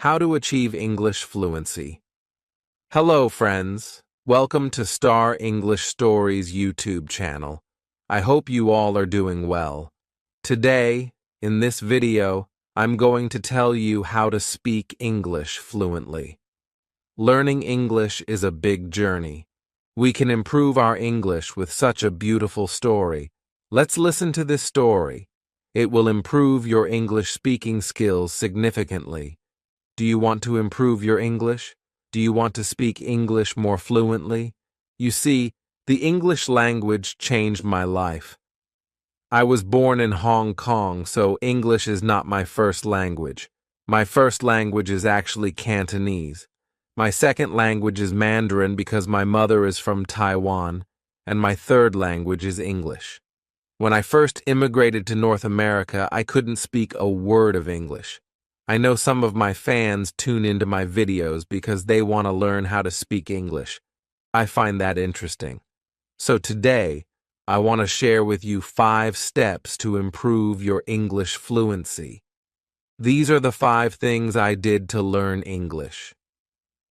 How to Achieve English Fluency. Hello, friends. Welcome to Star English Stories YouTube channel. I hope you all are doing well. Today, in this video, I'm going to tell you how to speak English fluently. Learning English is a big journey. We can improve our English with such a beautiful story. Let's listen to this story. It will improve your English speaking skills significantly. Do you want to improve your English? Do you want to speak English more fluently? You see, the English language changed my life. I was born in Hong Kong, so English is not my first language. My first language is actually Cantonese. My second language is Mandarin because my mother is from Taiwan, and my third language is English. When I first immigrated to North America, I couldn't speak a word of English. I know some of my fans tune into my videos because they want to learn how to speak English. I find that interesting. So today, I want to share with you 5 steps to improve your English fluency. These are the 5 things I did to learn English.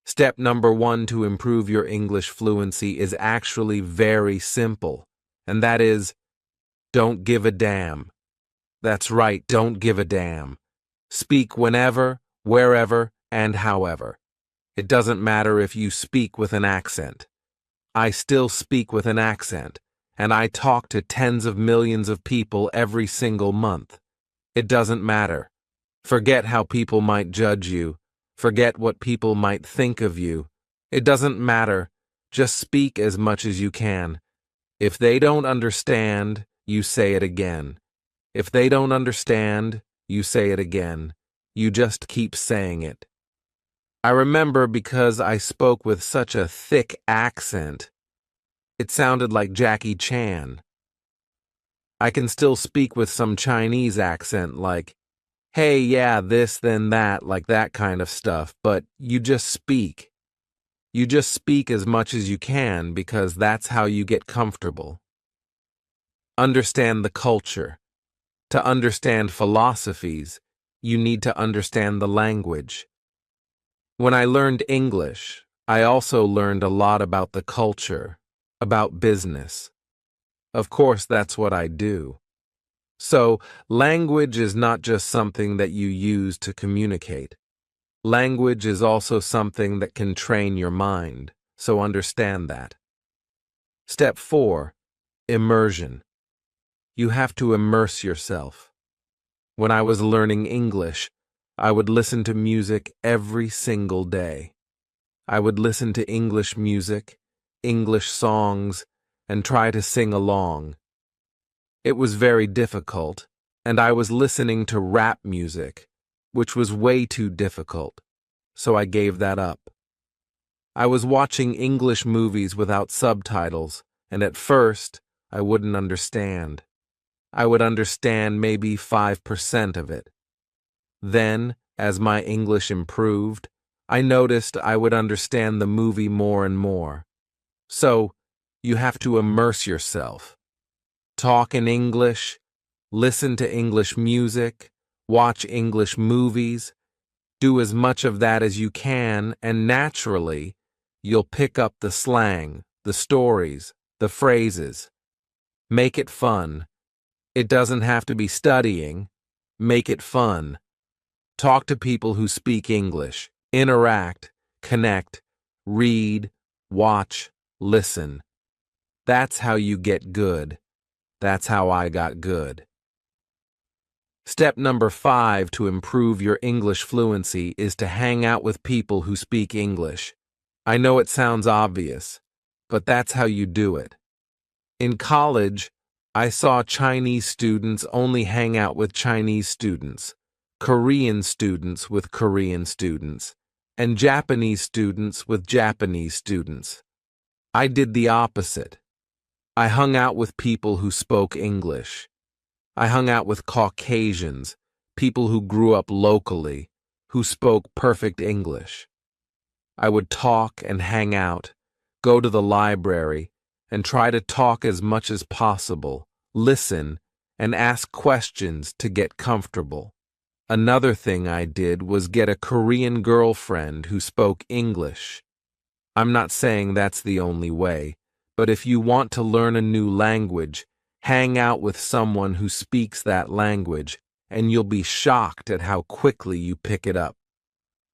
Step number 1 to improve your English fluency is actually very simple, and that is, don't give a damn. That's right, don't give a damn. Speak whenever, wherever, and however. It doesn't matter if you speak with an accent. I still speak with an accent, and I talk to tens of millions of people every single month. It doesn't matter. Forget how people might judge you. Forget what people might think of you. It doesn't matter. Just speak as much as you can. If they don't understand, you say it again. If they don't understand, you say it again. You just keep saying it. I remember because I spoke with such a thick accent. It sounded like Jackie Chan. I can still speak with some Chinese accent like, hey, yeah, this, then that, like that kind of stuff, but you just speak. You just speak as much as you can because that's how you get comfortable. Understand the culture. To understand philosophies, you need to understand the language. When I learned English, I also learned a lot about the culture, about business. Of course, that's what I do. So, language is not just something that you use to communicate. Language is also something that can train your mind, so understand that. Step 4. Immersion. You have to immerse yourself. When I was learning English, I would listen to music every single day. I would listen to English music, English songs, and try to sing along. It was very difficult, and I was listening to rap music, which was way too difficult, so I gave that up. I was watching English movies without subtitles, and at first, I wouldn't understand. I would understand maybe 5% of it. Then, as my English improved, I noticed I would understand the movie more and more. So, you have to immerse yourself. Talk in English, listen to English music, watch English movies, do as much of that as you can, and naturally, you'll pick up the slang, the stories, the phrases. Make it fun. It doesn't have to be studying. Make it fun. Talk to people who speak English. Interact, connect, read, watch, listen. That's how you get good. That's how I got good. Step number 5 to improve your English fluency is to hang out with people who speak English. I know it sounds obvious, but that's how you do it. In college, I saw Chinese students only hang out with Chinese students, Korean students with Korean students, and Japanese students with Japanese students. I did the opposite. I hung out with people who spoke English. I hung out with Caucasians, people who grew up locally, who spoke perfect English. I would talk and hang out, go to the library, and try to talk as much as possible, listen, and ask questions to get comfortable. Another thing I did was get a Korean girlfriend who spoke English. I'm not saying that's the only way, but if you want to learn a new language, hang out with someone who speaks that language, and you'll be shocked at how quickly you pick it up.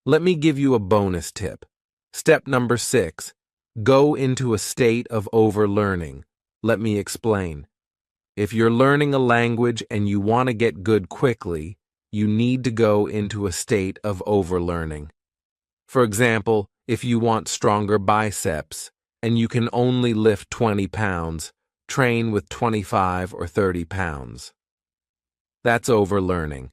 Let me give you a bonus tip. Step number 6. Go into a state of overlearning. Let me explain. If you're learning a language and you want to get good quickly, you need to go into a state of overlearning. For example, if you want stronger biceps and you can only lift 20 pounds, train with 25 or 30 pounds. That's overlearning.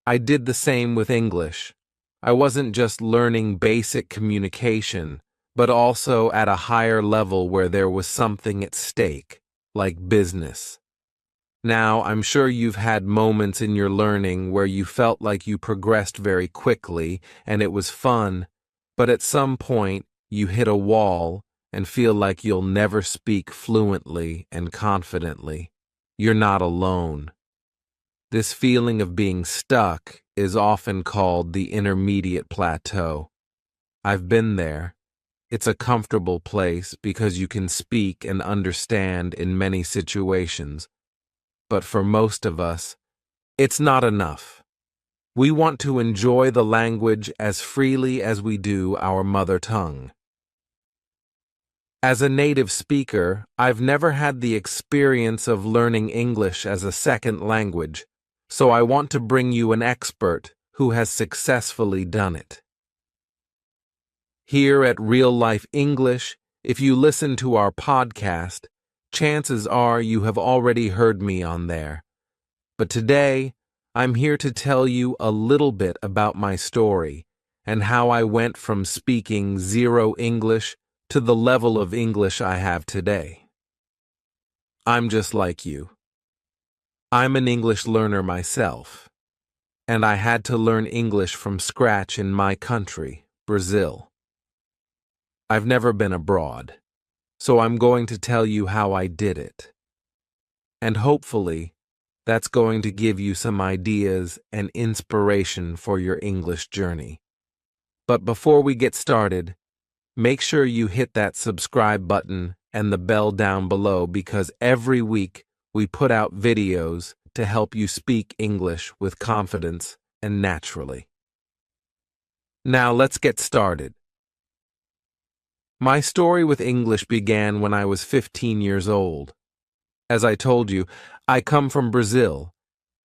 I did the same with English. I wasn't just learning basic communication, but also at a higher level where there was something at stake, like business. Now, I'm sure you've had moments in your learning where you felt like you progressed very quickly and it was fun, but at some point you hit a wall and feel like you'll never speak fluently and confidently. You're not alone. This feeling of being stuck is often called the intermediate plateau. I've been there. It's a comfortable place because you can speak and understand in many situations. But for most of us, it's not enough. We want to enjoy the language as freely as we do our mother tongue. As a native speaker, I've never had the experience of learning English as a second language, so I want to bring you an expert who has successfully done it. Here at Real Life English, if you listen to our podcast, chances are you have already heard me on there. But today, I'm here to tell you a little bit about my story and how I went from speaking zero English to the level of English I have today. I'm just like you. I'm an English learner myself, and I had to learn English from scratch in my country, Brazil. I've never been abroad, so I'm going to tell you how I did it. And hopefully, that's going to give you some ideas and inspiration for your English journey. But before we get started, make sure you hit that subscribe button and the bell down below because every week we put out videos to help you speak English with confidence and naturally. Now let's get started. My story with English began when I was 15 years old. As I told you, I come from Brazil,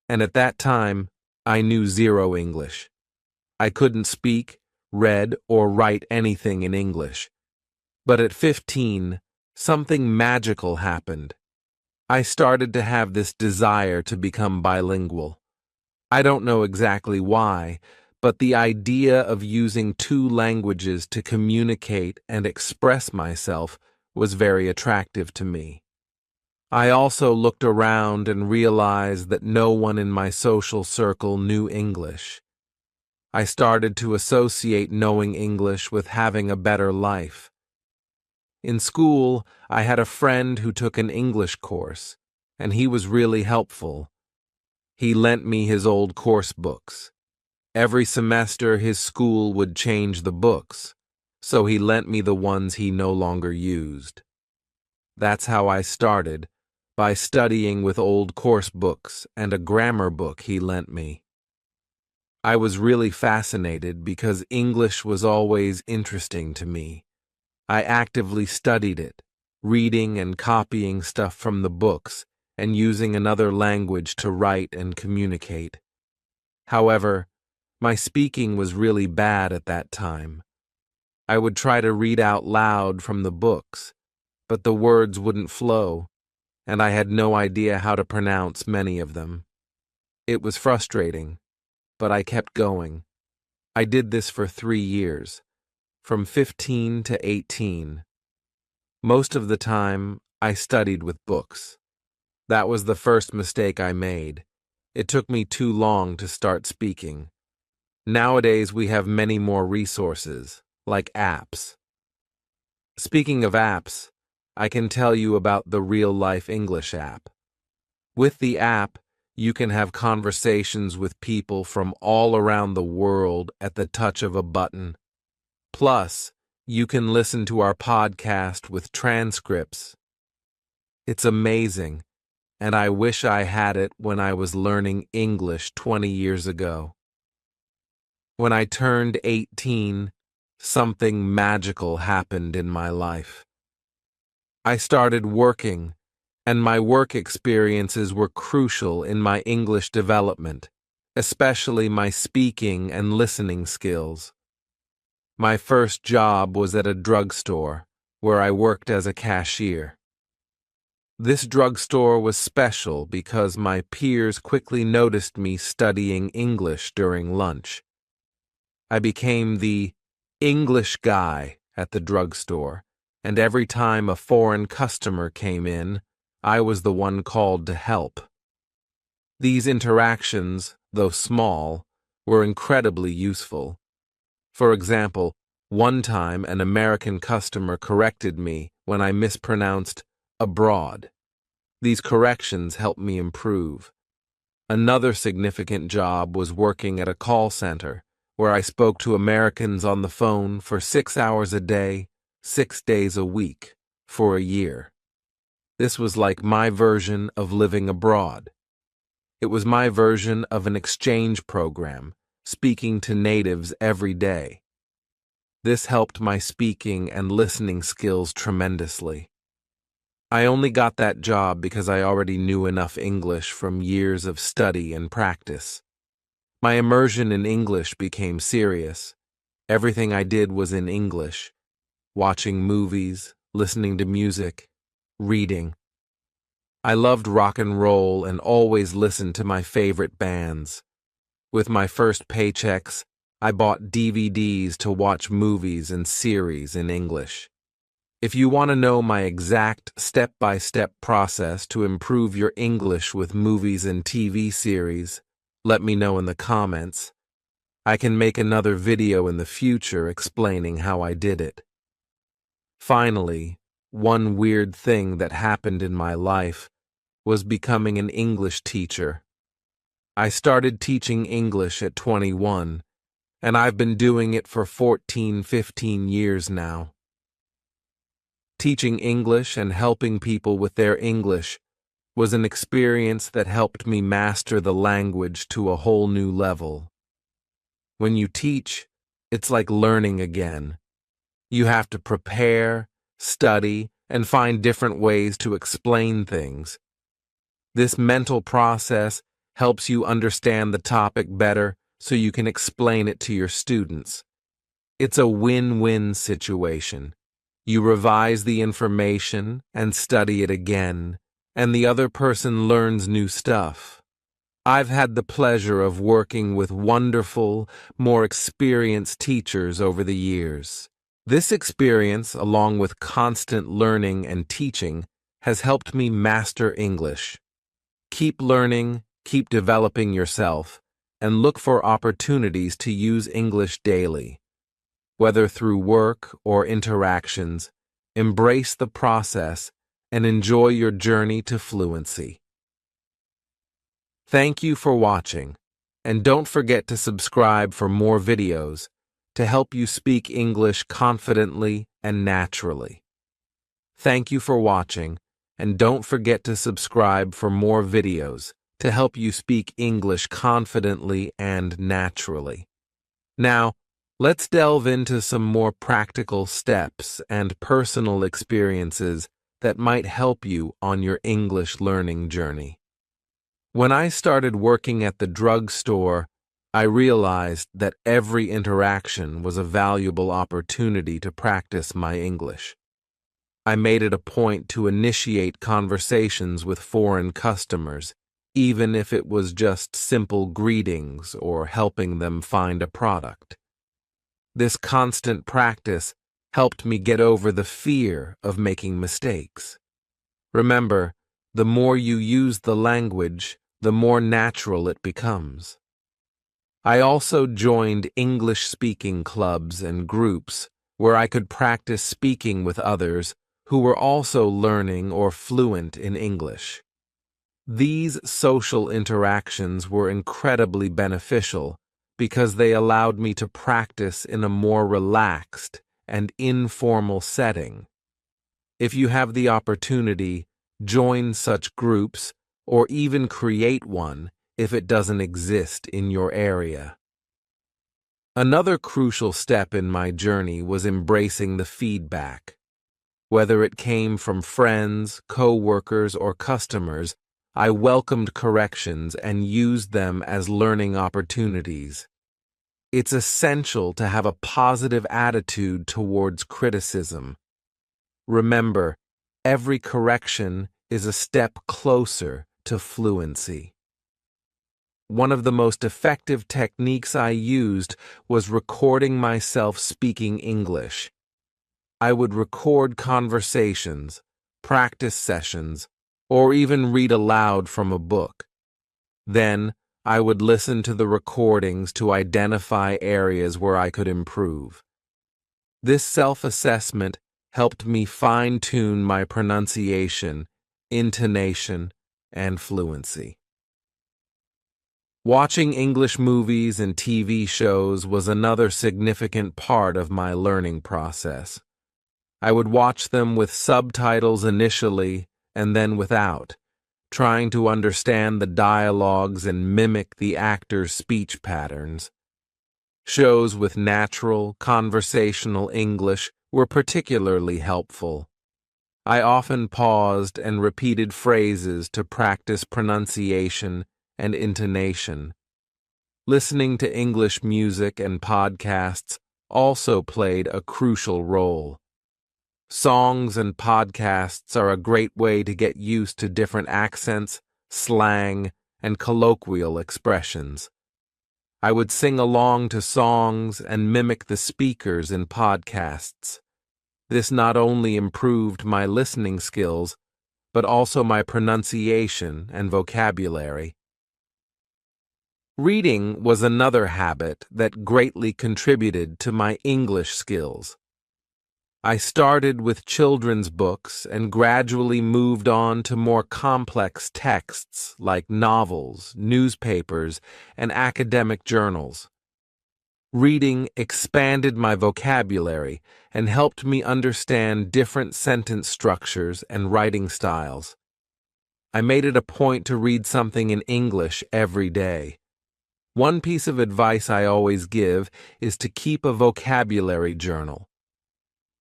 and at that time, I knew zero English. I couldn't speak, read, or write anything in English. But at 15, something magical happened. I started to have this desire to become bilingual. I don't know exactly why, but the idea of using two languages to communicate and express myself was very attractive to me. I also looked around and realized that no one in my social circle knew English. I started to associate knowing English with having a better life. In school, I had a friend who took an English course, and he was really helpful. He lent me his old course books. Every semester, his school would change the books, so he lent me the ones he no longer used. That's how I started, by studying with old course books and a grammar book he lent me. I was really fascinated because English was always interesting to me. I actively studied it, reading and copying stuff from the books and using another language to write and communicate. However, my speaking was really bad at that time. I would try to read out loud from the books, but the words wouldn't flow, and I had no idea how to pronounce many of them. It was frustrating, but I kept going. I did this for 3 years, from 15 to 18. Most of the time, I studied with books. That was the first mistake I made. It took me too long to start speaking. Nowadays, we have many more resources, like apps. Speaking of apps, I can tell you about the Real Life English app. With the app, you can have conversations with people from all around the world at the touch of a button. Plus, you can listen to our podcast with transcripts. It's amazing, and I wish I had it when I was learning English 20 years ago. When I turned 18, something magical happened in my life. I started working, and my work experiences were crucial in my English development, especially my speaking and listening skills. My first job was at a drugstore, where I worked as a cashier. This drugstore was special because my peers quickly noticed me studying English during lunch. I became the English guy at the drugstore, and every time a foreign customer came in, I was the one called to help. These interactions, though small, were incredibly useful. For example, one time an American customer corrected me when I mispronounced abroad. These corrections helped me improve. Another significant job was working at a call center, where I spoke to Americans on the phone for 6 hours a day, 6 days a week, for a year. This was like my version of living abroad. It was my version of an exchange program, speaking to natives every day. This helped my speaking and listening skills tremendously. I only got that job because I already knew enough English from years of study and practice. My immersion in English became serious. Everything I did was in English. Watching movies, listening to music, reading. I loved rock and roll and always listened to my favorite bands. With my first paychecks, I bought DVDs to watch movies and series in English. If you want to know my exact step-by-step process to improve your English with movies and TV series, let me know in the comments. I can make another video in the future explaining how I did it. Finally, one weird thing that happened in my life was becoming an English teacher. I started teaching English at 21, and I've been doing it for 14-15 years now. Teaching English and helping people with their English was an experience that helped me master the language to a whole new level. When you teach, it's like learning again. You have to prepare, study, and find different ways to explain things. This mental process helps you understand the topic better so you can explain it to your students. It's a win-win situation. You revise the information and study it again, and the other person learns new stuff. I've had the pleasure of working with wonderful, more experienced teachers over the years. This experience, along with constant learning and teaching, has helped me master English. Keep learning, keep developing yourself, and look for opportunities to use English daily. Whether through work or interactions, embrace the process and enjoy your journey to fluency. Thank you for watching, and don't forget to subscribe for more videos to help you speak English confidently and naturally. Thank you for watching, and don't forget to subscribe for more videos to help you speak English confidently and naturally. Now, let's delve into some more practical steps and personal experiences that might help you on your English learning journey. When I started working at the drugstore, I realized that every interaction was a valuable opportunity to practice my English. I made it a point to initiate conversations with foreign customers, even if it was just simple greetings or helping them find a product. This constant practice helped me get over the fear of making mistakes. Remember, the more you use the language, the more natural it becomes. I also joined English-speaking clubs and groups where I could practice speaking with others who were also learning or fluent in English. These social interactions were incredibly beneficial because they allowed me to practice in a more relaxed and informal setting. If you have the opportunity, join such groups or even create one if it doesn't exist in your area. Another crucial step in my journey was embracing the feedback. Whether it came from friends, co-workers, or customers, I welcomed corrections and used them as learning opportunities. It's essential to have a positive attitude towards criticism. Remember, every correction is a step closer to fluency. One of the most effective techniques I used was recording myself speaking English. I would record conversations, practice sessions, or even read aloud from a book. Then, I would listen to the recordings to identify areas where I could improve. This self-assessment helped me fine-tune my pronunciation, intonation, and fluency. Watching English movies and TV shows was another significant part of my learning process. I would watch them with subtitles initially and then without, trying to understand the dialogues and mimic the actors' speech patterns. Shows with natural, conversational English were particularly helpful. I often paused and repeated phrases to practice pronunciation and intonation. Listening to English music and podcasts also played a crucial role. Songs and podcasts are a great way to get used to different accents, slang, and colloquial expressions. I would sing along to songs and mimic the speakers in podcasts. This not only improved my listening skills, but also my pronunciation and vocabulary. Reading was another habit that greatly contributed to my English skills. I started with children's books and gradually moved on to more complex texts like novels, newspapers, and academic journals. Reading expanded my vocabulary and helped me understand different sentence structures and writing styles. I made it a point to read something in English every day. One piece of advice I always give is to keep a vocabulary journal.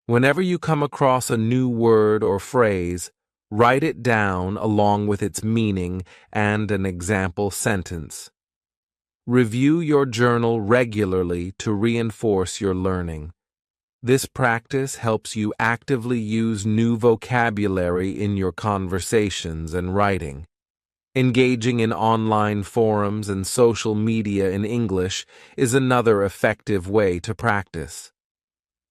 Whenever you come across a new word or phrase, write it down along with its meaning and an example sentence. Review your journal regularly to reinforce your learning. This practice helps you actively use new vocabulary in your conversations and writing. Engaging in online forums and social media in English is another effective way to practice.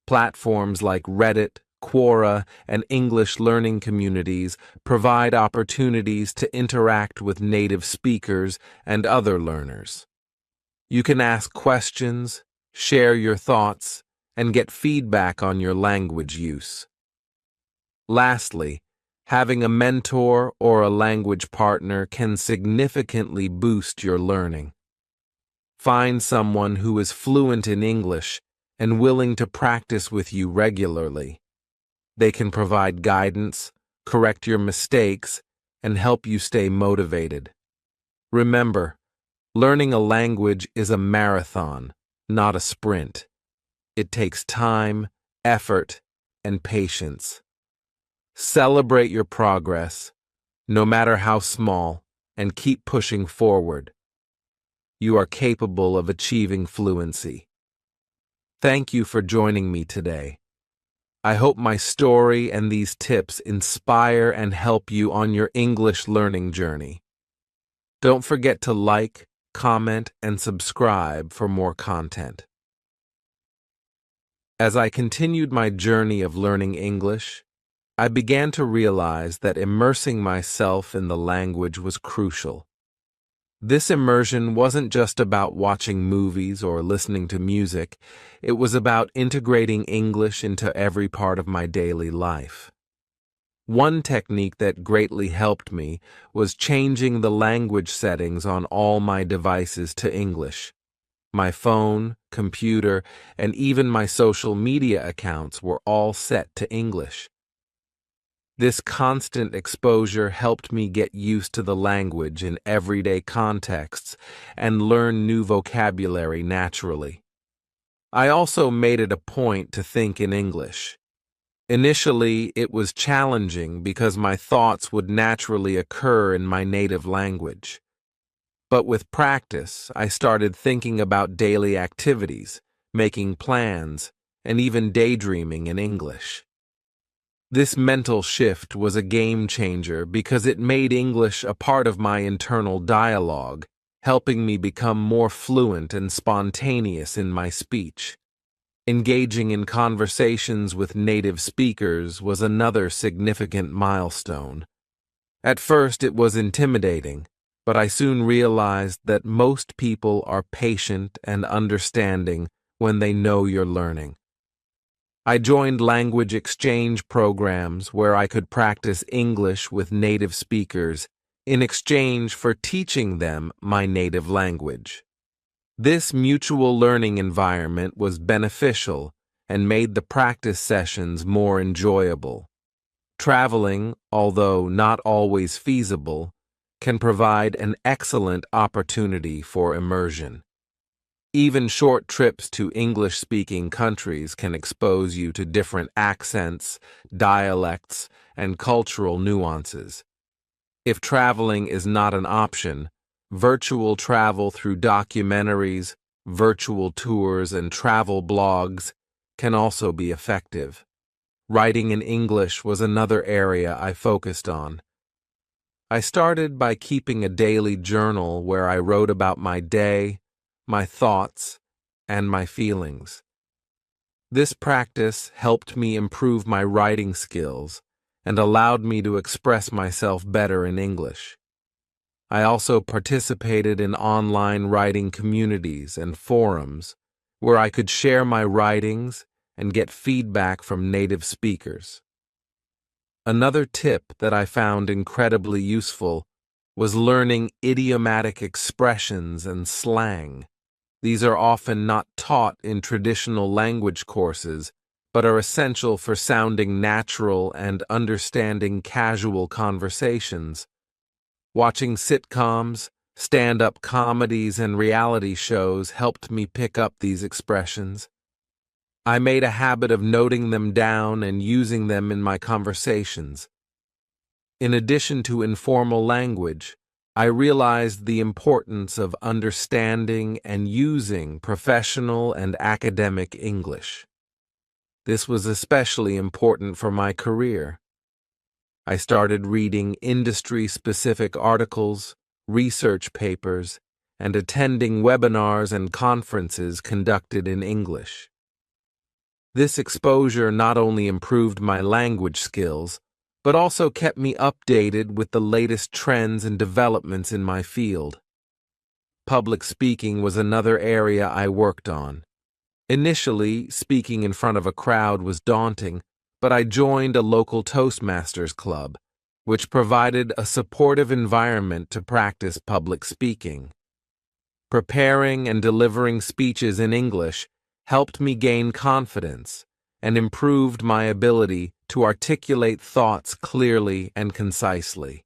Platforms like Reddit, Quora, and English learning communities provide opportunities to interact with native speakers and other learners. You can ask questions, share your thoughts, and get feedback on your language use. Lastly, having a mentor or a language partner can significantly boost your learning. Find someone who is fluent in English and willing to practice with you regularly. They can provide guidance, correct your mistakes, and help you stay motivated. Remember, learning a language is a marathon, not a sprint. It takes time, effort, and patience. Celebrate your progress, no matter how small, and keep pushing forward. You are capable of achieving fluency. Thank you for joining me today. I hope my story and these tips inspire and help you on your English learning journey. Don't forget to like, comment, and subscribe for more content. As I continued my journey of learning English, I began to realize that immersing myself in the language was crucial. This immersion wasn't just about watching movies or listening to music, it was about integrating English into every part of my daily life. One technique that greatly helped me was changing the language settings on all my devices to English. My phone, computer, and even my social media accounts were all set to English. This constant exposure helped me get used to the language in everyday contexts and learn new vocabulary naturally. I also made it a point to think in English. Initially, it was challenging because my thoughts would naturally occur in my native language. But with practice, I started thinking about daily activities, making plans, and even daydreaming in English. This mental shift was a game changer because it made English a part of my internal dialogue, helping me become more fluent and spontaneous in my speech. Engaging in conversations with native speakers was another significant milestone. At first, it was intimidating, but I soon realized that most people are patient and understanding when they know you're learning. I joined language exchange programs where I could practice English with native speakers in exchange for teaching them my native language. This mutual learning environment was beneficial and made the practice sessions more enjoyable. Traveling, although not always feasible, can provide an excellent opportunity for immersion. Even short trips to English-speaking countries can expose you to different accents, dialects, and cultural nuances. If traveling is not an option, virtual travel through documentaries, virtual tours, and travel blogs can also be effective. Writing in English was another area I focused on. I started by keeping a daily journal where I wrote about my day, my thoughts, and my feelings. This practice helped me improve my writing skills and allowed me to express myself better in English. I also participated in online writing communities and forums where I could share my writings and get feedback from native speakers. Another tip that I found incredibly useful was learning idiomatic expressions and slang. These are often not taught in traditional language courses, but are essential for sounding natural and understanding casual conversations. Watching sitcoms, stand-up comedies, and reality shows helped me pick up these expressions. I made a habit of noting them down and using them in my conversations. In addition to informal language, I realized the importance of understanding and using professional and academic English. This was especially important for my career. I started reading industry-specific articles, research papers, and attending webinars and conferences conducted in English. This exposure not only improved my language skills, but also kept me updated with the latest trends and developments in my field. Public speaking was another area I worked on. Initially, speaking in front of a crowd was daunting, but I joined a local Toastmasters club, which provided a supportive environment to practice public speaking. Preparing and delivering speeches in English helped me gain confidence and improved my ability to articulate thoughts clearly and concisely.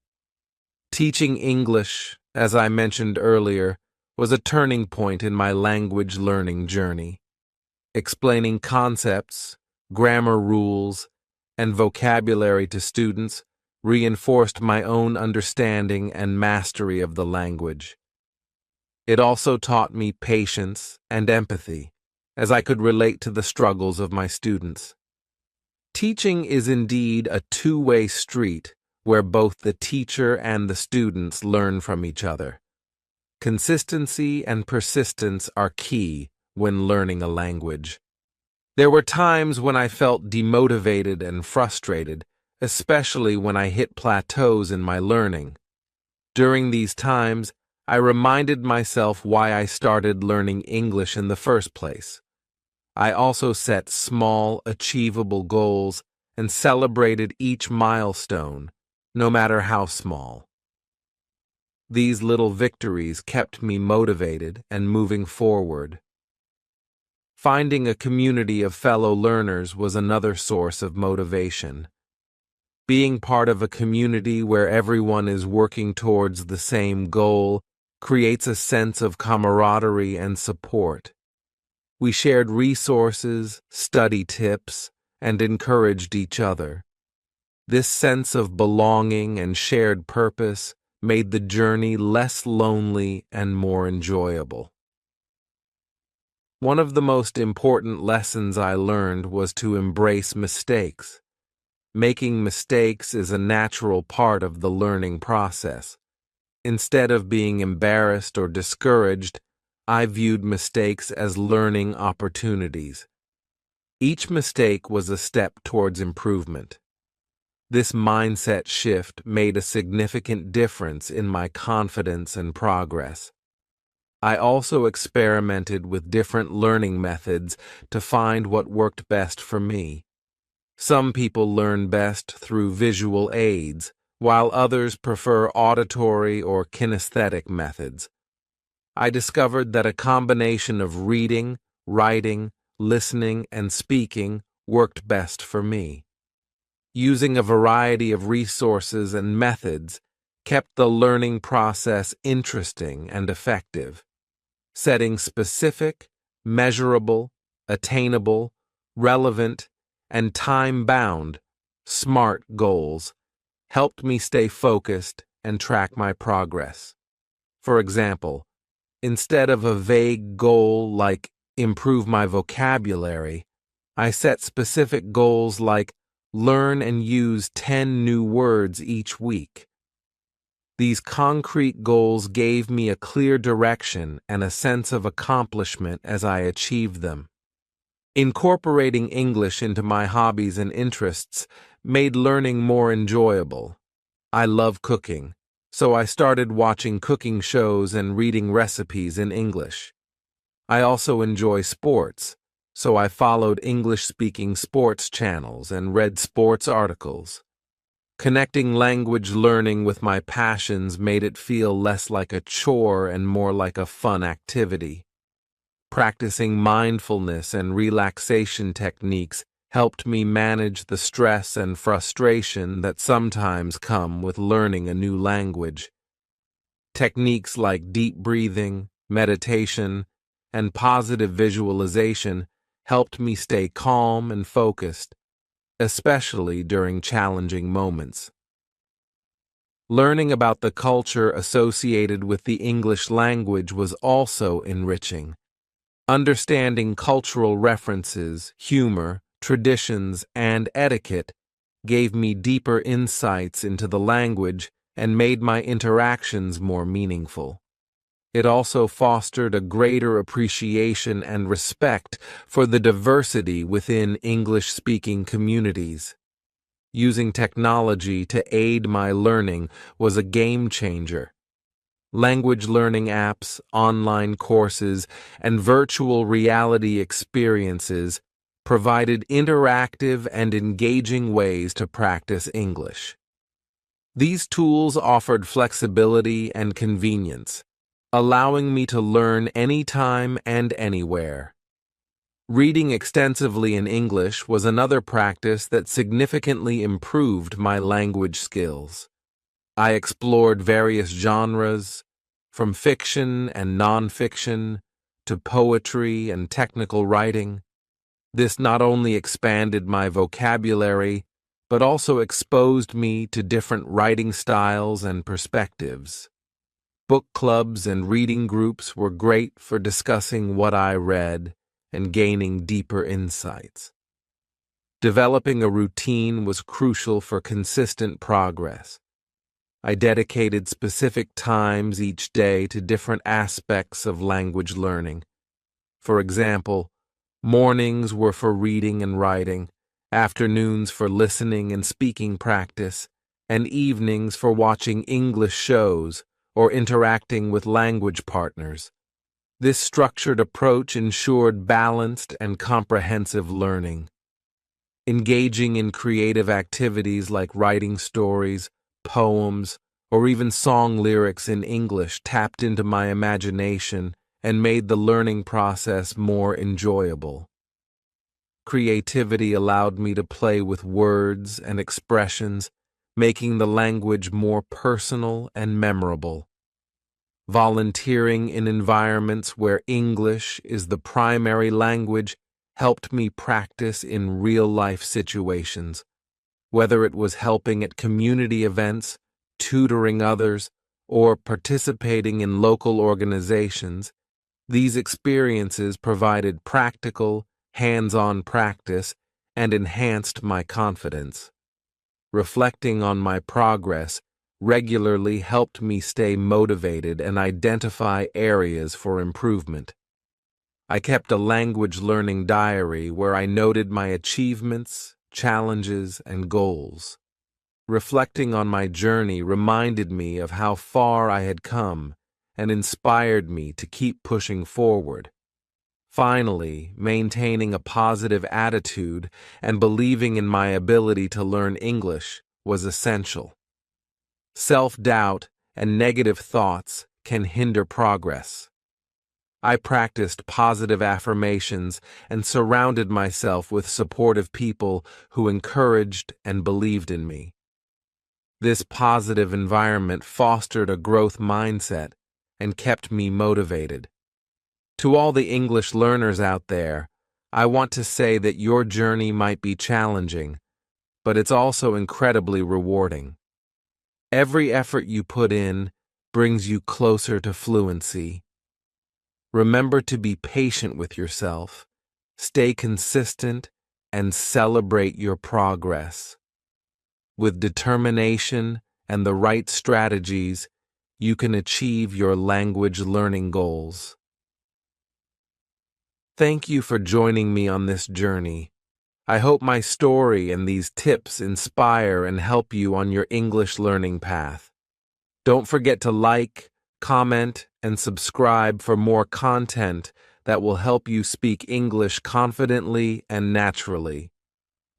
Teaching English, as I mentioned earlier, was a turning point in my language learning journey. Explaining concepts, grammar rules, and vocabulary to students reinforced my own understanding and mastery of the language. It also taught me patience and empathy, as I could relate to the struggles of my students. Teaching is indeed a two-way street where both the teacher and the students learn from each other. Consistency and persistence are key when learning a language. There were times when I felt demotivated and frustrated, especially when I hit plateaus in my learning. During these times, I reminded myself why I started learning English in the first place. I also set small, achievable goals and celebrated each milestone, no matter how small. These little victories kept me motivated and moving forward. Finding a community of fellow learners was another source of motivation. Being part of a community where everyone is working towards the same goal creates a sense of camaraderie and support. We shared resources, study tips, and encouraged each other. This sense of belonging and shared purpose made the journey less lonely and more enjoyable. One of the most important lessons I learned was to embrace mistakes. Making mistakes is a natural part of the learning process. Instead of being embarrassed or discouraged, I viewed mistakes as learning opportunities. Each mistake was a step towards improvement. This mindset shift made a significant difference in my confidence and progress. I also experimented with different learning methods to find what worked best for me. Some people learn best through visual aids, while others prefer auditory or kinesthetic methods. I discovered that a combination of reading, writing, listening, and speaking worked best for me. Using a variety of resources and methods kept the learning process interesting and effective. Setting specific, measurable, attainable, relevant, and time-bound, SMART goals helped me stay focused and track my progress. For example, instead of a vague goal like improve my vocabulary, I set specific goals like learn and use 10 new words each week. These concrete goals gave me a clear direction and a sense of accomplishment as I achieved them. Incorporating English into my hobbies and interests made learning more enjoyable. I love cooking, so I started watching cooking shows and reading recipes in English. I also enjoy sports, so I followed English-speaking sports channels and read sports articles. Connecting language learning with my passions made it feel less like a chore and more like a fun activity. Practicing mindfulness and relaxation techniques helped me manage the stress and frustration that sometimes come with learning a new language. Techniques like deep breathing, meditation, and positive visualization helped me stay calm and focused, especially during challenging moments. Learning about the culture associated with the English language was also enriching. Understanding cultural references, humor, traditions, and etiquette gave me deeper insights into the language and made my interactions more meaningful. It also fostered a greater appreciation and respect for the diversity within English-speaking communities. Using technology to aid my learning was a game changer. Language learning apps, online courses, and virtual reality experiences provided interactive and engaging ways to practice English. These tools offered flexibility and convenience, allowing me to learn anytime and anywhere. Reading extensively in English was another practice that significantly improved my language skills. I explored various genres, from fiction and nonfiction to poetry and technical writing. This not only expanded my vocabulary, but also exposed me to different writing styles and perspectives. Book clubs and reading groups were great for discussing what I read and gaining deeper insights. Developing a routine was crucial for consistent progress. I dedicated specific times each day to different aspects of language learning. For example, mornings were for reading and writing, afternoons for listening and speaking practice, and evenings for watching English shows or interacting with language partners. This structured approach ensured balanced and comprehensive learning. Engaging in creative activities like writing stories, poems, or even song lyrics in English tapped into my imagination and made the learning process more enjoyable. Creativity allowed me to play with words and expressions, making the language more personal and memorable. Volunteering in environments where English is the primary language helped me practice in real-life situations, whether it was helping at community events, tutoring others, or participating in local organizations. These experiences provided practical, hands-on practice and enhanced my confidence. Reflecting on my progress regularly helped me stay motivated and identify areas for improvement. I kept a language learning diary where I noted my achievements, challenges, and goals. Reflecting on my journey reminded me of how far I had come and inspired me to keep pushing forward. Finally, maintaining a positive attitude and believing in my ability to learn English was essential. Self-doubt and negative thoughts can hinder progress. I practiced positive affirmations and surrounded myself with supportive people who encouraged and believed in me. This positive environment fostered a growth mindset and kept me motivated. To all the English learners out there, I want to say that your journey might be challenging, but it's also incredibly rewarding. Every effort you put in brings you closer to fluency. Remember to be patient with yourself, stay consistent, and celebrate your progress. With determination and the right strategies, you can achieve your language learning goals. Thank you for joining me on this journey. I hope my story and these tips inspire and help you on your English learning path. Don't forget to like, comment, and subscribe for more content that will help you speak English confidently and naturally.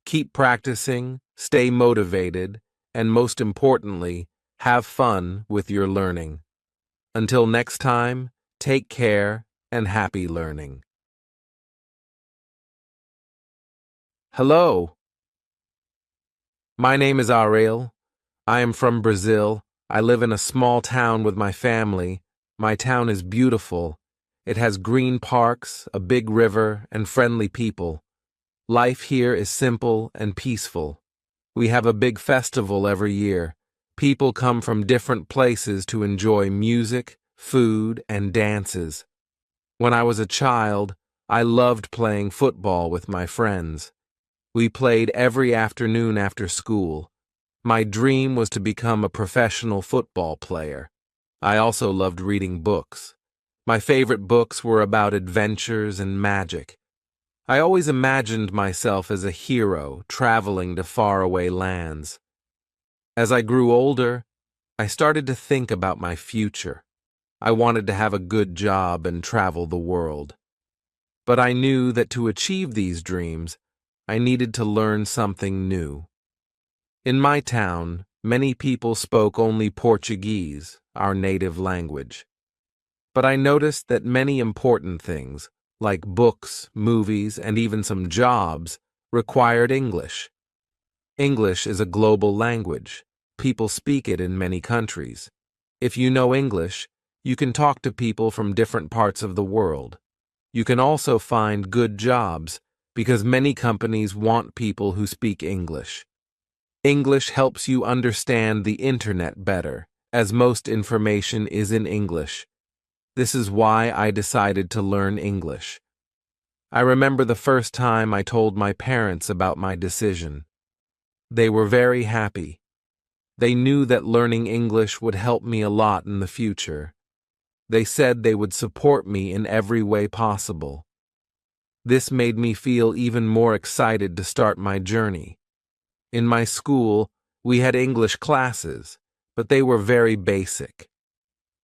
Keep practicing, stay motivated, and most importantly, have fun with your learning. Until next time, take care and happy learning. Hello. My name is Ariel. I am from Brazil. I live in a small town with my family. My town is beautiful. It has green parks, a big river, and friendly people. Life here is simple and peaceful. We have a big festival every year. People come from different places to enjoy music, food, and dances. When I was a child, I loved playing football with my friends. We played every afternoon after school. My dream was to become a professional football player. I also loved reading books. My favorite books were about adventures and magic. I always imagined myself as a hero traveling to faraway lands. As I grew older, I started to think about my future. I wanted to have a good job and travel the world. But I knew that to achieve these dreams, I needed to learn something new. In my town, many people spoke only Portuguese, our native language. But I noticed that many important things, like books, movies, and even some jobs, required English. English is a global language. People speak it in many countries. If you know English, you can talk to people from different parts of the world. You can also find good jobs because many companies want people who speak English. English helps you understand the internet better, as most information is in English. This is why I decided to learn English. I remember the first time I told my parents about my decision. They were very happy. They knew that learning English would help me a lot in the future. They said they would support me in every way possible. This made me feel even more excited to start my journey. In my school, we had English classes, but they were very basic.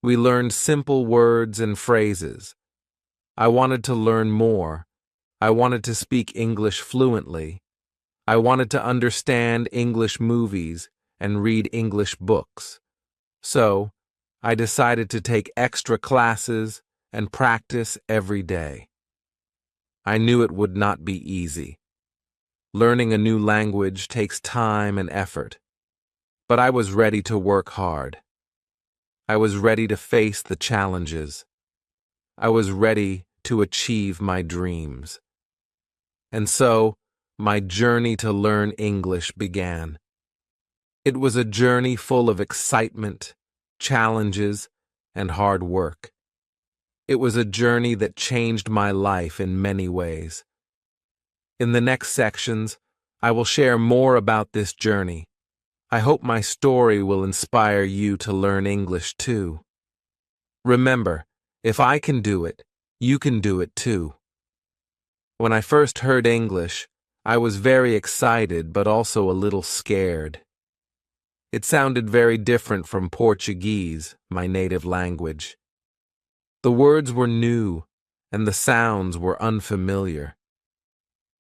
We learned simple words and phrases. I wanted to learn more. I wanted to speak English fluently. I wanted to understand English movies and read English books. So, I decided to take extra classes and practice every day. I knew it would not be easy. Learning a new language takes time and effort, but I was ready to work hard. I was ready to face the challenges. I was ready to achieve my dreams. And so, my journey to learn English began. It was a journey full of excitement, challenges, and hard work. It was a journey that changed my life in many ways. In the next sections, I will share more about this journey. I hope my story will inspire you to learn English too. Remember, if I can do it, you can do it too. When I first heard English, I was very excited but also a little scared. It sounded very different from Portuguese, my native language. The words were new, and the sounds were unfamiliar.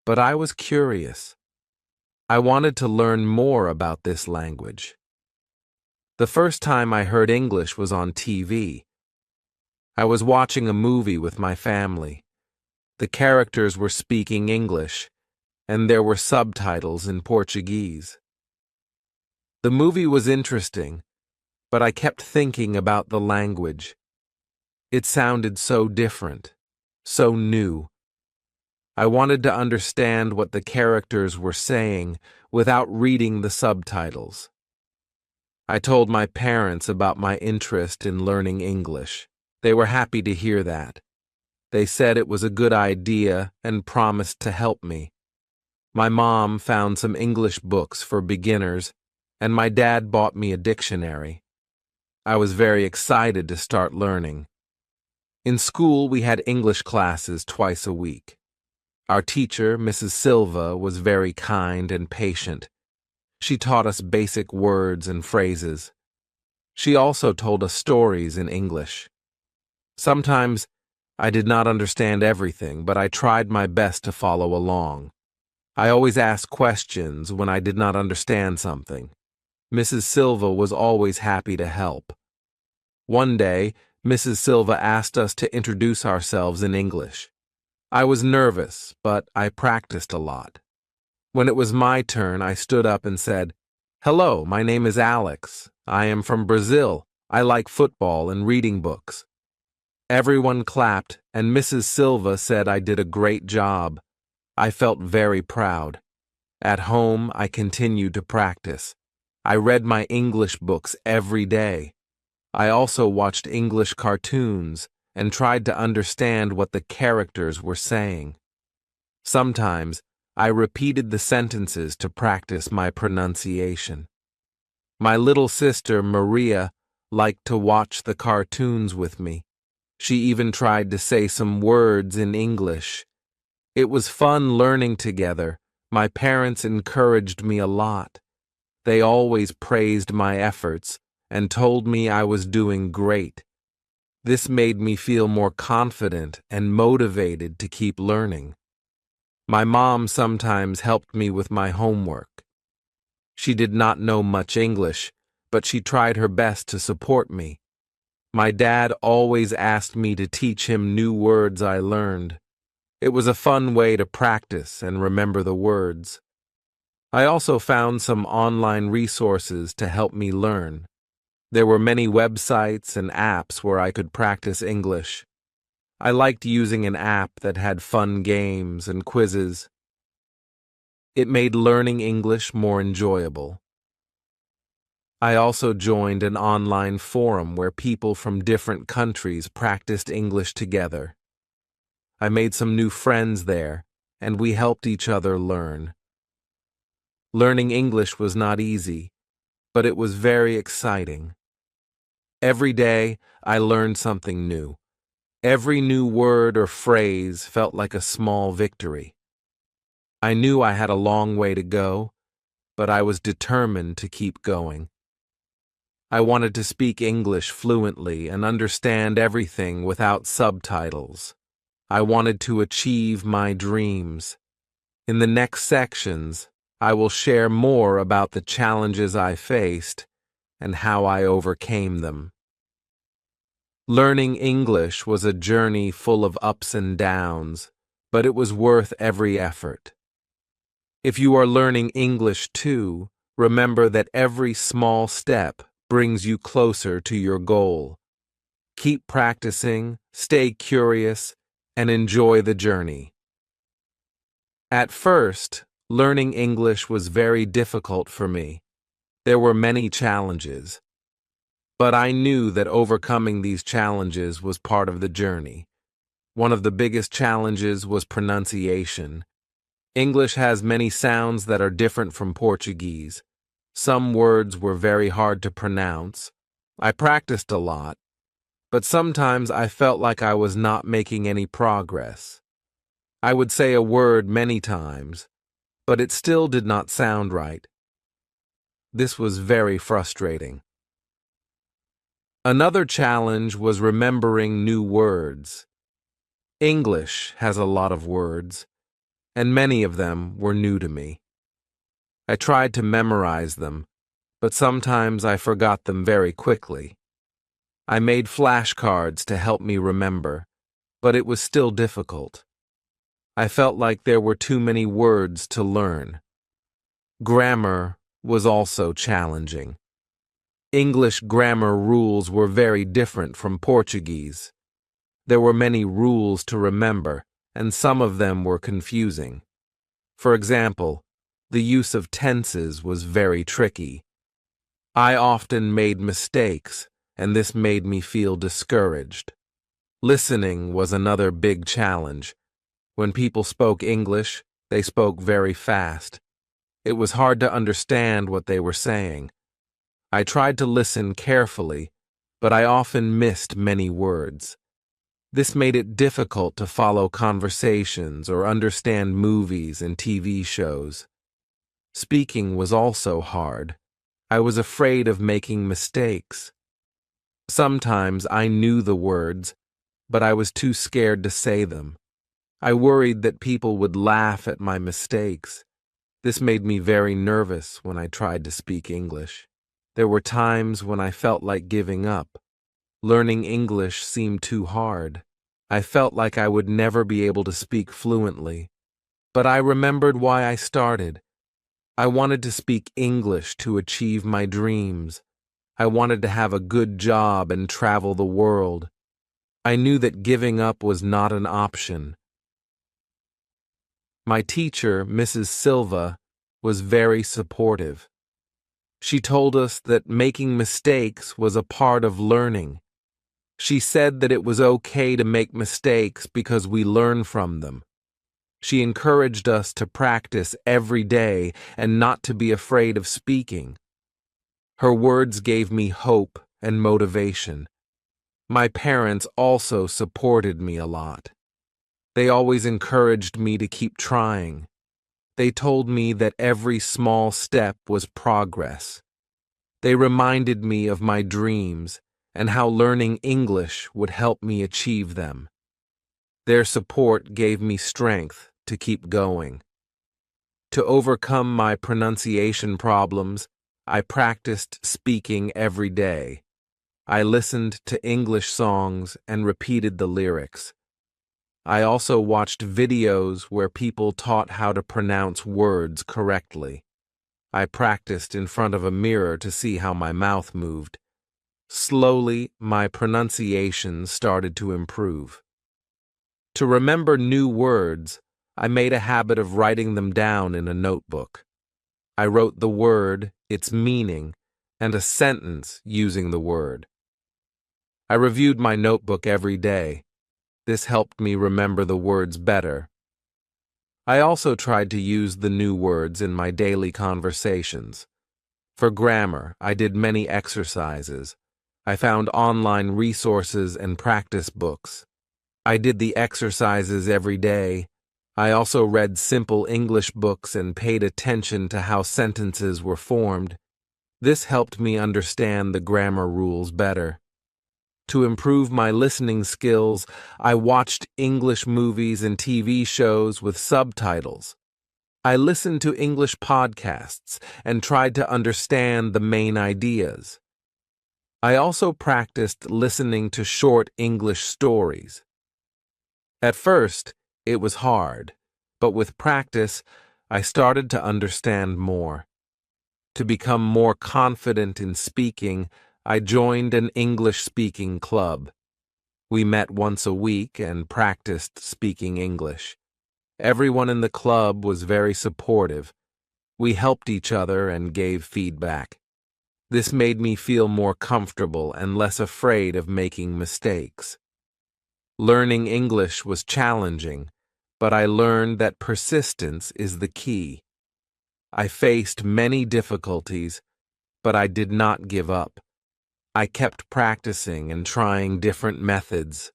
But I was curious. I wanted to learn more about this language. The first time I heard English was on TV. I was watching a movie with my family. The characters were speaking English, and there were subtitles in Portuguese. The movie was interesting, but I kept thinking about the language. It sounded so different, so new. I wanted to understand what the characters were saying without reading the subtitles. I told my parents about my interest in learning English. They were happy to hear that. They said it was a good idea and promised to help me. My mom found some English books for beginners, and my dad bought me a dictionary. I was very excited to start learning. In school, we had English classes twice a week. Our teacher, Mrs. Silva, was very kind and patient. She taught us basic words and phrases. She also told us stories in English. Sometimes I did not understand everything, but I tried my best to follow along. I always asked questions when I did not understand something. Mrs. Silva was always happy to help. One day, Mrs. Silva asked us to introduce ourselves in English. I was nervous, but I practiced a lot. When it was my turn, I stood up and said, "Hello, my name is Alex. I am from Brazil. I like football and reading books." Everyone clapped, and Mrs. Silva said I did a great job. I felt very proud. At home, I continued to practice. I read my English books every day. I also watched English cartoons and tried to understand what the characters were saying. Sometimes, I repeated the sentences to practice my pronunciation. My little sister, Maria, liked to watch the cartoons with me. She even tried to say some words in English. It was fun learning together. My parents encouraged me a lot. They always praised my efforts and told me I was doing great. This made me feel more confident and motivated to keep learning. My mom sometimes helped me with my homework. She did not know much English, but she tried her best to support me. My dad always asked me to teach him new words I learned. It was a fun way to practice and remember the words. I also found some online resources to help me learn. There were many websites and apps where I could practice English. I liked using an app that had fun games and quizzes. It made learning English more enjoyable. I also joined an online forum where people from different countries practiced English together. I made some new friends there, and we helped each other learn. Learning English was not easy, but it was very exciting. Every day, I learned something new. Every new word or phrase felt like a small victory. I knew I had a long way to go, but I was determined to keep going. I wanted to speak English fluently and understand everything without subtitles. I wanted to achieve my dreams. In the next sections, I will share more about the challenges I faced and how I overcame them. Learning English was a journey full of ups and downs, but it was worth every effort. If you are learning English too, remember that every small step brings you closer to your goal. Keep practicing, stay curious, and enjoy the journey. At first, learning English was very difficult for me. There were many challenges. But I knew that overcoming these challenges was part of the journey. One of the biggest challenges was pronunciation. English has many sounds that are different from Portuguese. Some words were very hard to pronounce. I practiced a lot, but sometimes I felt like I was not making any progress. I would say a word many times, but it still did not sound right. This was very frustrating. Another challenge was remembering new words. English has a lot of words, and many of them were new to me. I tried to memorize them, but sometimes I forgot them very quickly. I made flashcards to help me remember, but it was still difficult. I felt like there were too many words to learn. Grammar was also challenging. English grammar rules were very different from Portuguese. There were many rules to remember, and some of them were confusing. For example, the use of tenses was very tricky. I often made mistakes, and this made me feel discouraged. Listening was another big challenge. When people spoke English, they spoke very fast. It was hard to understand what they were saying. I tried to listen carefully, but I often missed many words. This made it difficult to follow conversations or understand movies and TV shows. Speaking was also hard. I was afraid of making mistakes. Sometimes I knew the words, but I was too scared to say them. I worried that people would laugh at my mistakes. This made me very nervous when I tried to speak English. There were times when I felt like giving up. Learning English seemed too hard. I felt like I would never be able to speak fluently. But I remembered why I started. I wanted to speak English to achieve my dreams. I wanted to have a good job and travel the world. I knew that giving up was not an option. My teacher, Mrs. Silva, was very supportive. She told us that making mistakes was a part of learning. She said that it was okay to make mistakes because we learn from them. She encouraged us to practice every day and not to be afraid of speaking. Her words gave me hope and motivation. My parents also supported me a lot. They always encouraged me to keep trying. They told me that every small step was progress. They reminded me of my dreams and how learning English would help me achieve them. Their support gave me strength to keep going. To overcome my pronunciation problems, I practiced speaking every day. I listened to English songs and repeated the lyrics. I also watched videos where people taught how to pronounce words correctly. I practiced in front of a mirror to see how my mouth moved. Slowly, my pronunciation started to improve. To remember new words, I made a habit of writing them down in a notebook. I wrote the word, its meaning, and a sentence using the word. I reviewed my notebook every day. This helped me remember the words better. I also tried to use the new words in my daily conversations. For grammar, I did many exercises. I found online resources and practice books. I did the exercises every day. I also read simple English books and paid attention to how sentences were formed. This helped me understand the grammar rules better. To improve my listening skills, I watched English movies and TV shows with subtitles. I listened to English podcasts and tried to understand the main ideas. I also practiced listening to short English stories. At first, it was hard, but with practice, I started to understand more. To become more confident in speaking, I joined an English-speaking club. We met once a week and practiced speaking English. Everyone in the club was very supportive. We helped each other and gave feedback. This made me feel more comfortable and less afraid of making mistakes. Learning English was challenging, but I learned that persistence is the key. I faced many difficulties, but I did not give up. I kept practicing and trying different methods.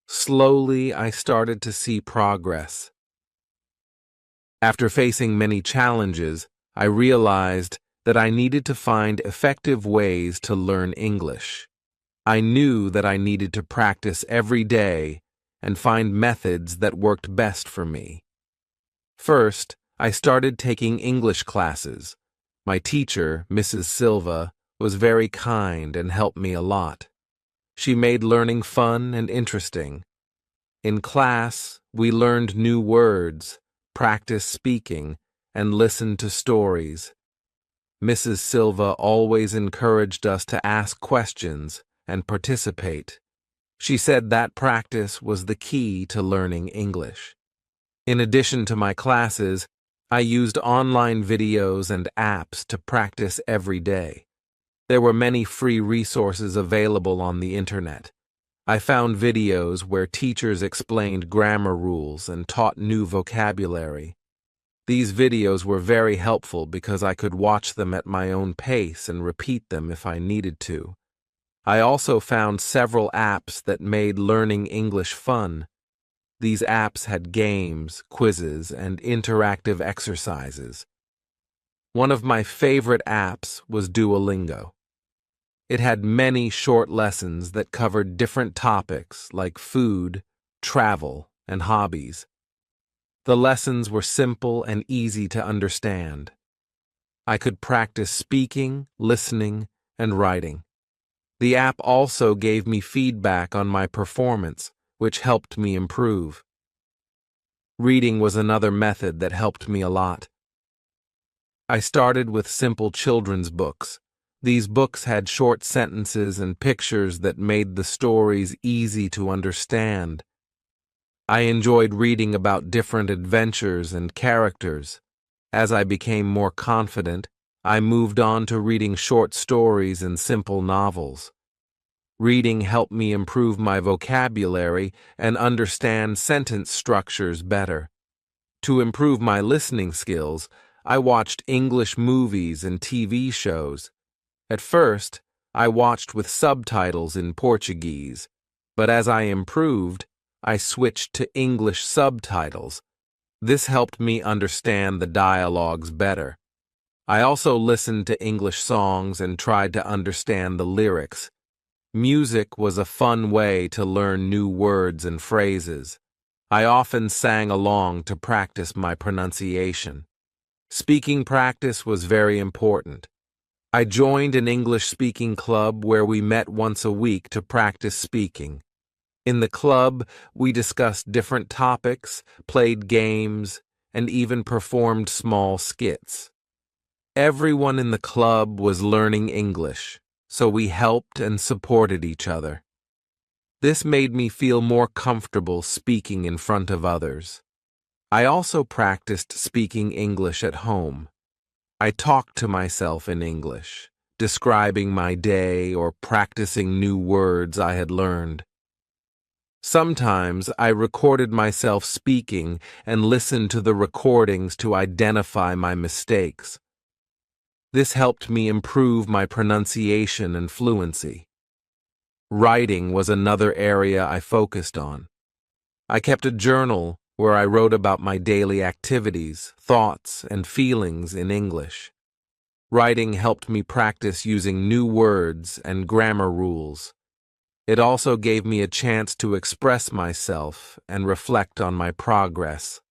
Slowly, I started to see progress. After facing many challenges, I realized that I needed to find effective ways to learn English. I knew that I needed to practice every day and find methods that worked best for me. First, I started taking English classes. My teacher, Mrs. Silva, was very kind and helped me a lot. She made learning fun and interesting. In class, we learned new words, practiced speaking, and listened to stories. Mrs. Silva always encouraged us to ask questions and participate. She said that practice was the key to learning English. In addition to my classes, I used online videos and apps to practice every day. There were many free resources available on the internet. I found videos where teachers explained grammar rules and taught new vocabulary. These videos were very helpful because I could watch them at my own pace and repeat them if I needed to. I also found several apps that made learning English fun. These apps had games, quizzes, and interactive exercises. One of my favorite apps was Duolingo. It had many short lessons that covered different topics like food, travel, and hobbies. The lessons were simple and easy to understand. I could practice speaking, listening, and writing. The app also gave me feedback on my performance, which helped me improve. Reading was another method that helped me a lot. I started with simple children's books. These books had short sentences and pictures that made the stories easy to understand. I enjoyed reading about different adventures and characters. As I became more confident, I moved on to reading short stories and simple novels. Reading helped me improve my vocabulary and understand sentence structures better. To improve my listening skills, I watched English movies and TV shows. At first, I watched with subtitles in Portuguese, but as I improved, I switched to English subtitles. This helped me understand the dialogues better. I also listened to English songs and tried to understand the lyrics. Music was a fun way to learn new words and phrases. I often sang along to practice my pronunciation. Speaking practice was very important. I joined an English-speaking club where we met once a week to practice speaking. In the club, we discussed different topics, played games, and even performed small skits. Everyone in the club was learning English, so we helped and supported each other. This made me feel more comfortable speaking in front of others. I also practiced speaking English at home. I talked to myself in English, describing my day or practicing new words I had learned. Sometimes I recorded myself speaking and listened to the recordings to identify my mistakes. This helped me improve my pronunciation and fluency. Writing was another area I focused on. I kept a journal where I wrote about my daily activities, thoughts, and feelings in English. Writing helped me practice using new words and grammar rules. It also gave me a chance to express myself and reflect on my progress.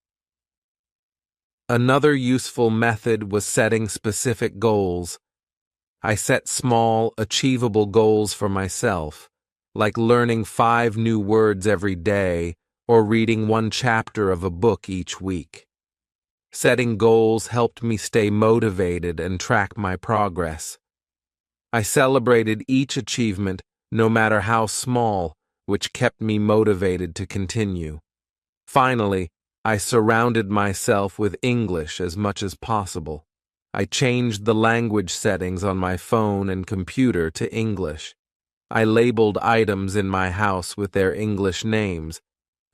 Another useful method was setting specific goals. I set small, achievable goals for myself, like learning 5 new words every day or reading 1 chapter of a book each week. Setting goals helped me stay motivated and track my progress. I celebrated each achievement, no matter how small, which kept me motivated to continue. Finally, I surrounded myself with English as much as possible. I changed the language settings on my phone and computer to English. I labeled items in my house with their English names.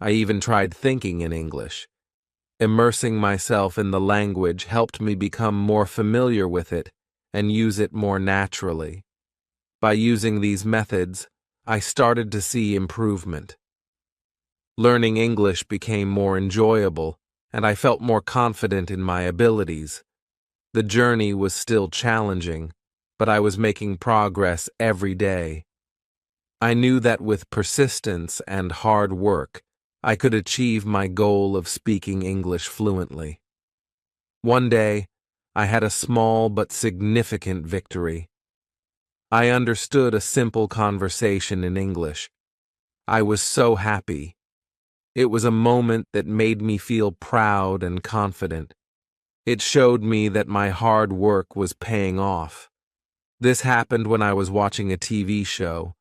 I even tried thinking in English. Immersing myself in the language helped me become more familiar with it and use it more naturally. By using these methods, I started to see improvement. Learning English became more enjoyable, and I felt more confident in my abilities. The journey was still challenging, but I was making progress every day. I knew that with persistence and hard work, I could achieve my goal of speaking English fluently. One day, I had a small but significant victory. I understood a simple conversation in English. I was so happy. It was a moment that made me feel proud and confident. It showed me that my hard work was paying off. This happened when I was watching a TV show.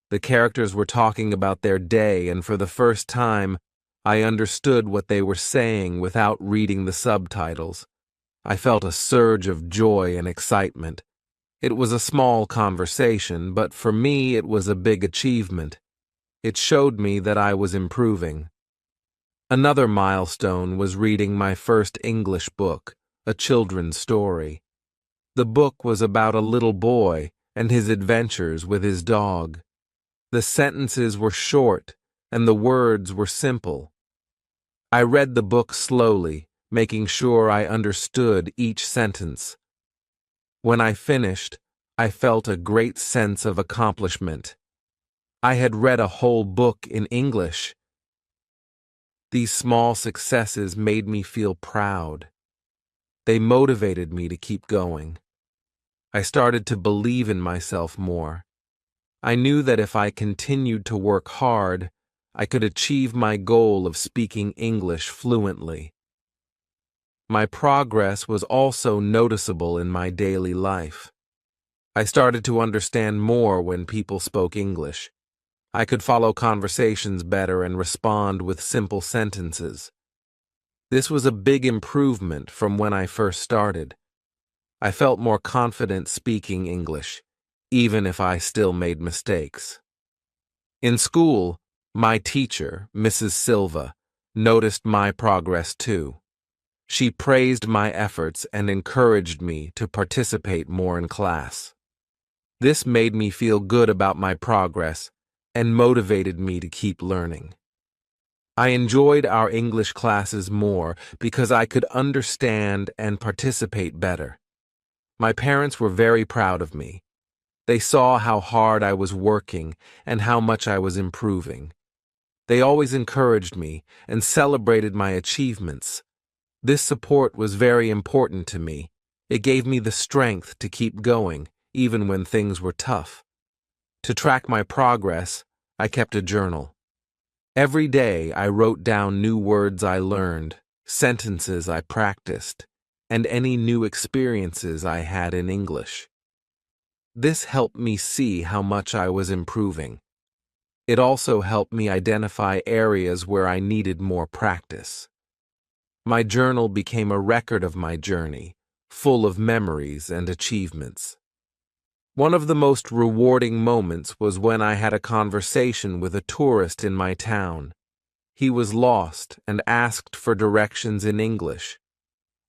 The characters were talking about their day, and for the first time, I understood what they were saying without reading the subtitles. I felt a surge of joy and excitement. It was a small conversation, but for me it was a big achievement. It showed me that I was improving. Another milestone was reading my first English book, a children's story. The book was about a little boy and his adventures with his dog. The sentences were short and the words were simple. I read the book slowly, making sure I understood each sentence. When I finished, I felt a great sense of accomplishment. I had read a whole book in English. These small successes made me feel proud. They motivated me to keep going. I started to believe in myself more. I knew that if I continued to work hard, I could achieve my goal of speaking English fluently. My progress was also noticeable in my daily life. I started to understand more when people spoke English. I could follow conversations better and respond with simple sentences. This was a big improvement from when I first started. I felt more confident speaking English, even if I still made mistakes. In school, my teacher, Mrs. Silva, noticed my progress too. She praised my efforts and encouraged me to participate more in class. This made me feel good about my progress and motivated me to keep learning. I enjoyed our English classes more because I could understand and participate better. My parents were very proud of me. They saw how hard I was working and how much I was improving. They always encouraged me and celebrated my achievements. This support was very important to me. It gave me the strength to keep going, even when things were tough. To track my progress, I kept a journal. Every day I wrote down new words I learned, sentences I practiced, and any new experiences I had in English. This helped me see how much I was improving. It also helped me identify areas where I needed more practice. My journal became a record of my journey, full of memories and achievements. One of the most rewarding moments was when I had a conversation with a tourist in my town. He was lost and asked for directions in English.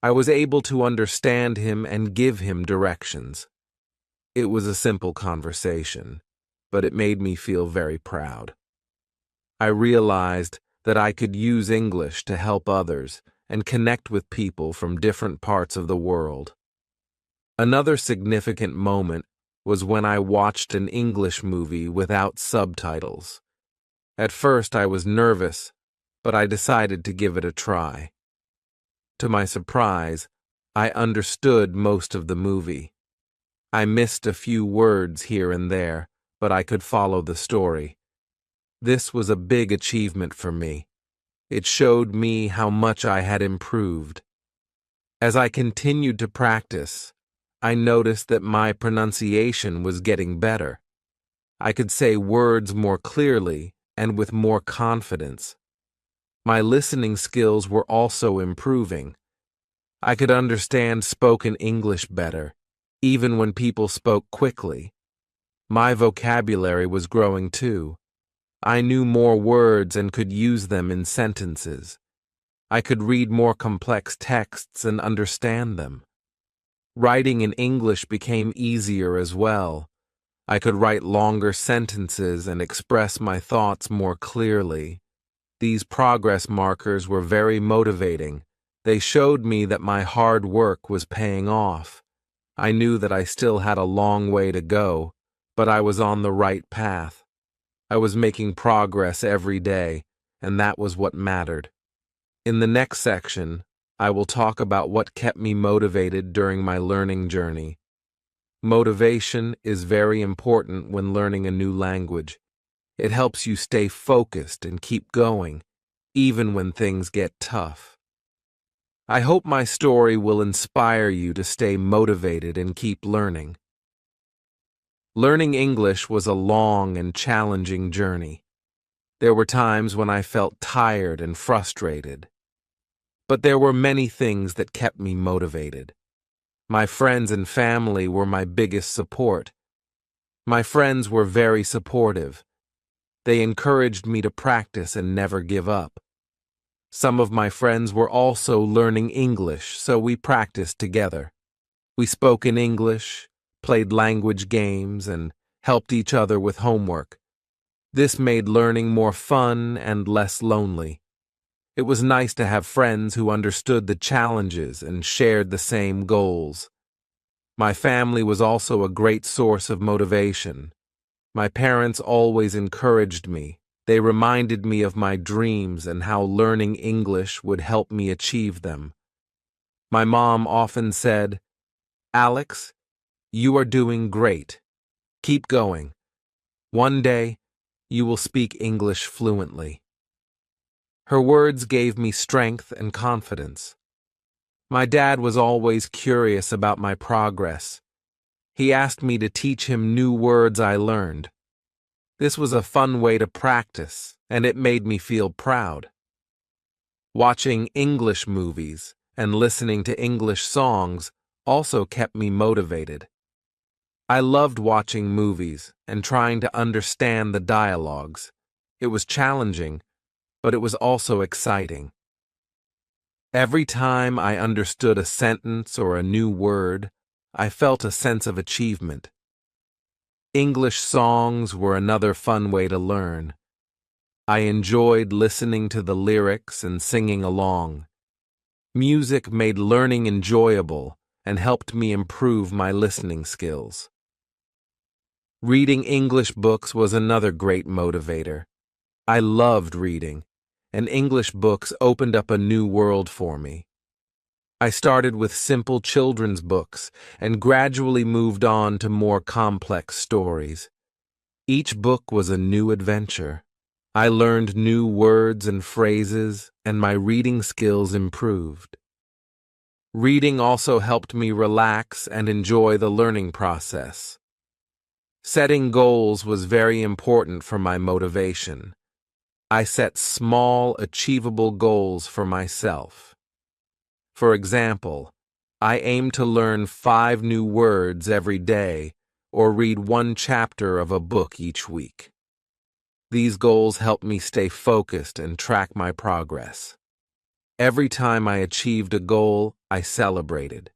I was able to understand him and give him directions. It was a simple conversation, but it made me feel very proud. I realized that I could use English to help others and connect with people from different parts of the world. Another significant moment was when I watched an English movie without subtitles. At first I was nervous, but I decided to give it a try. To my surprise, I understood most of the movie. I missed a few words here and there, but I could follow the story. This was a big achievement for me. It showed me how much I had improved. As I continued to practice, I noticed that my pronunciation was getting better. I could say words more clearly and with more confidence. My listening skills were also improving. I could understand spoken English better, even when people spoke quickly. My vocabulary was growing too. I knew more words and could use them in sentences. I could read more complex texts and understand them. Writing in English became easier as well. I could write longer sentences and express my thoughts more clearly. These progress markers were very motivating. They showed me that my hard work was paying off. I knew that I still had a long way to go, but I was on the right path. I was making progress every day, and that was what mattered. In the next section, I will talk about what kept me motivated during my learning journey. Motivation is very important when learning a new language. It helps you stay focused and keep going, even when things get tough. I hope my story will inspire you to stay motivated and keep learning. Learning English was a long and challenging journey. There were times when I felt tired and frustrated. But there were many things that kept me motivated. My friends and family were my biggest support. My friends were very supportive. They encouraged me to practice and never give up. Some of my friends were also learning English, so we practiced together. We spoke in English, played language games, and helped each other with homework. This made learning more fun and less lonely. It was nice to have friends who understood the challenges and shared the same goals. My family was also a great source of motivation. My parents always encouraged me. They reminded me of my dreams and how learning English would help me achieve them. My mom often said, "Alex, you are doing great. Keep going. One day, you will speak English fluently." Her words gave me strength and confidence. My dad was always curious about my progress. He asked me to teach him new words I learned. This was a fun way to practice, and it made me feel proud. Watching English movies and listening to English songs also kept me motivated. I loved watching movies and trying to understand the dialogues. It was challenging, but it was also exciting. Every time I understood a sentence or a new word, I felt a sense of achievement. English songs were another fun way to learn. I enjoyed listening to the lyrics and singing along. Music made learning enjoyable and helped me improve my listening skills. Reading English books was another great motivator. I loved reading, and English books opened up a new world for me. I started with simple children's books and gradually moved on to more complex stories. Each book was a new adventure. I learned new words and phrases, and my reading skills improved. Reading also helped me relax and enjoy the learning process. Setting goals was very important for my motivation. I set small, achievable goals for myself. For example, I aim to learn 5 new words every day or read 1 chapter of a book each week. These goals help me stay focused and track my progress. Every time I achieved a goal, I celebrated.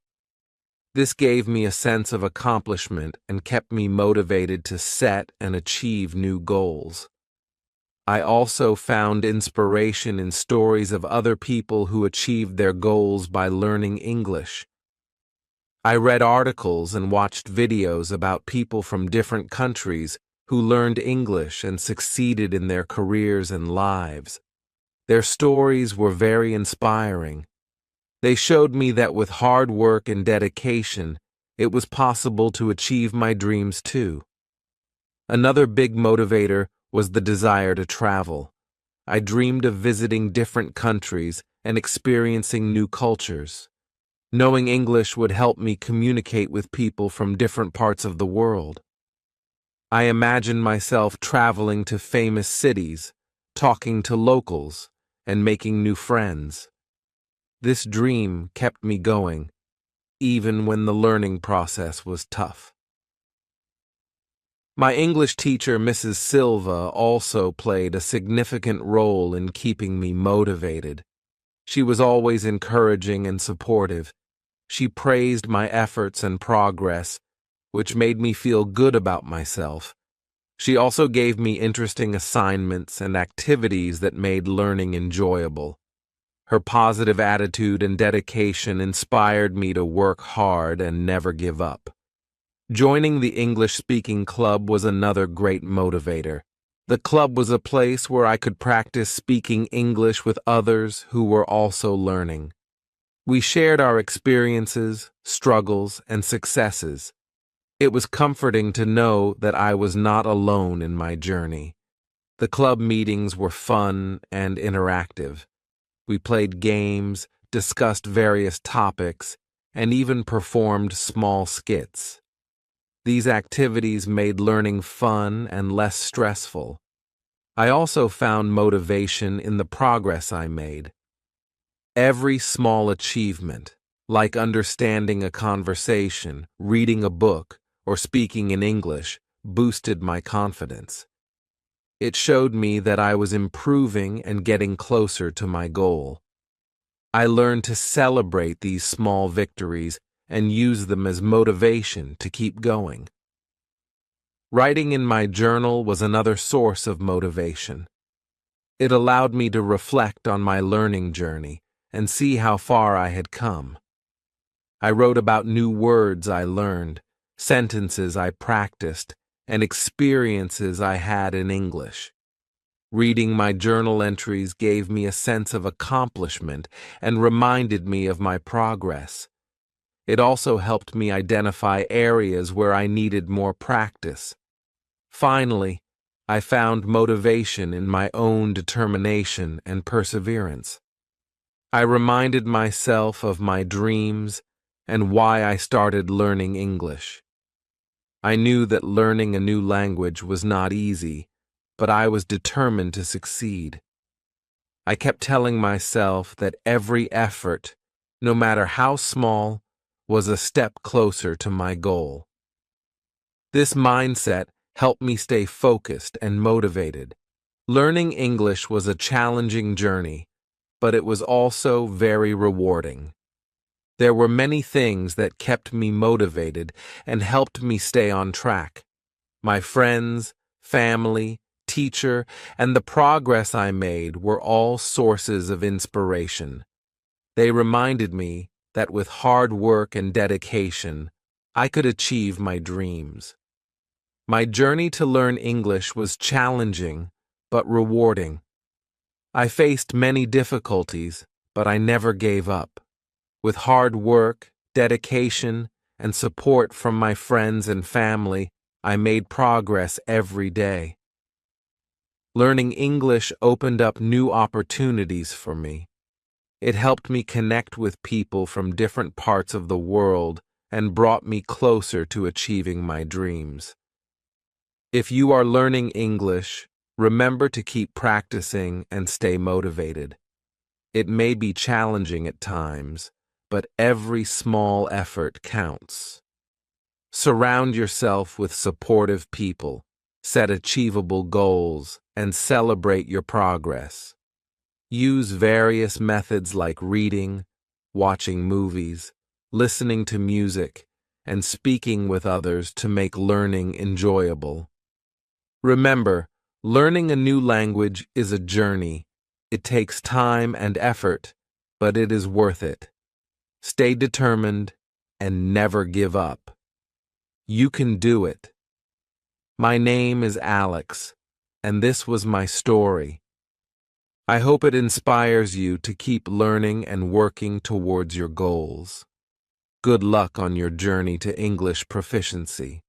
This gave me a sense of accomplishment and kept me motivated to set and achieve new goals. I also found inspiration in stories of other people who achieved their goals by learning English. I read articles and watched videos about people from different countries who learned English and succeeded in their careers and lives. Their stories were very inspiring. They showed me that with hard work and dedication, it was possible to achieve my dreams too. Another big motivator was the desire to travel. I dreamed of visiting different countries and experiencing new cultures. Knowing English would help me communicate with people from different parts of the world. I imagined myself traveling to famous cities, talking to locals, and making new friends. This dream kept me going, even when the learning process was tough. My English teacher, Mrs. Silva, also played a significant role in keeping me motivated. She was always encouraging and supportive. She praised my efforts and progress, which made me feel good about myself. She also gave me interesting assignments and activities that made learning enjoyable. Her positive attitude and dedication inspired me to work hard and never give up. Joining the English-speaking club was another great motivator. The club was a place where I could practice speaking English with others who were also learning. We shared our experiences, struggles, and successes. It was comforting to know that I was not alone in my journey. The club meetings were fun and interactive. We played games, discussed various topics, and even performed small skits. These activities made learning fun and less stressful. I also found motivation in the progress I made. Every small achievement, like understanding a conversation, reading a book, or speaking in English, boosted my confidence. It showed me that I was improving and getting closer to my goal. I learned to celebrate these small victories and use them as motivation to keep going. Writing in my journal was another source of motivation. It allowed me to reflect on my learning journey and see how far I had come. I wrote about new words I learned, sentences I practiced, and experiences I had in English. Reading my journal entries gave me a sense of accomplishment and reminded me of my progress. It also helped me identify areas where I needed more practice. Finally, I found motivation in my own determination and perseverance. I reminded myself of my dreams and why I started learning English. I knew that learning a new language was not easy, but I was determined to succeed. I kept telling myself that every effort, no matter how small, was a step closer to my goal. This mindset helped me stay focused and motivated. Learning English was a challenging journey, but it was also very rewarding. There were many things that kept me motivated and helped me stay on track. My friends, family, teacher, and the progress I made were all sources of inspiration. They reminded me that with hard work and dedication, I could achieve my dreams. My journey to learn English was challenging but rewarding. I faced many difficulties, but I never gave up. With hard work, dedication, and support from my friends and family, I made progress every day. Learning English opened up new opportunities for me. It helped me connect with people from different parts of the world and brought me closer to achieving my dreams. If you are learning English, remember to keep practicing and stay motivated. It may be challenging at times, but every small effort counts. Surround yourself with supportive people, set achievable goals, and celebrate your progress. Use various methods like reading, watching movies, listening to music, and speaking with others to make learning enjoyable. Remember, learning a new language is a journey. It takes time and effort, but it is worth it. Stay determined and never give up. You can do it. My name is Alex, and this was my story. I hope it inspires you to keep learning and working towards your goals. Good luck on your journey to English proficiency.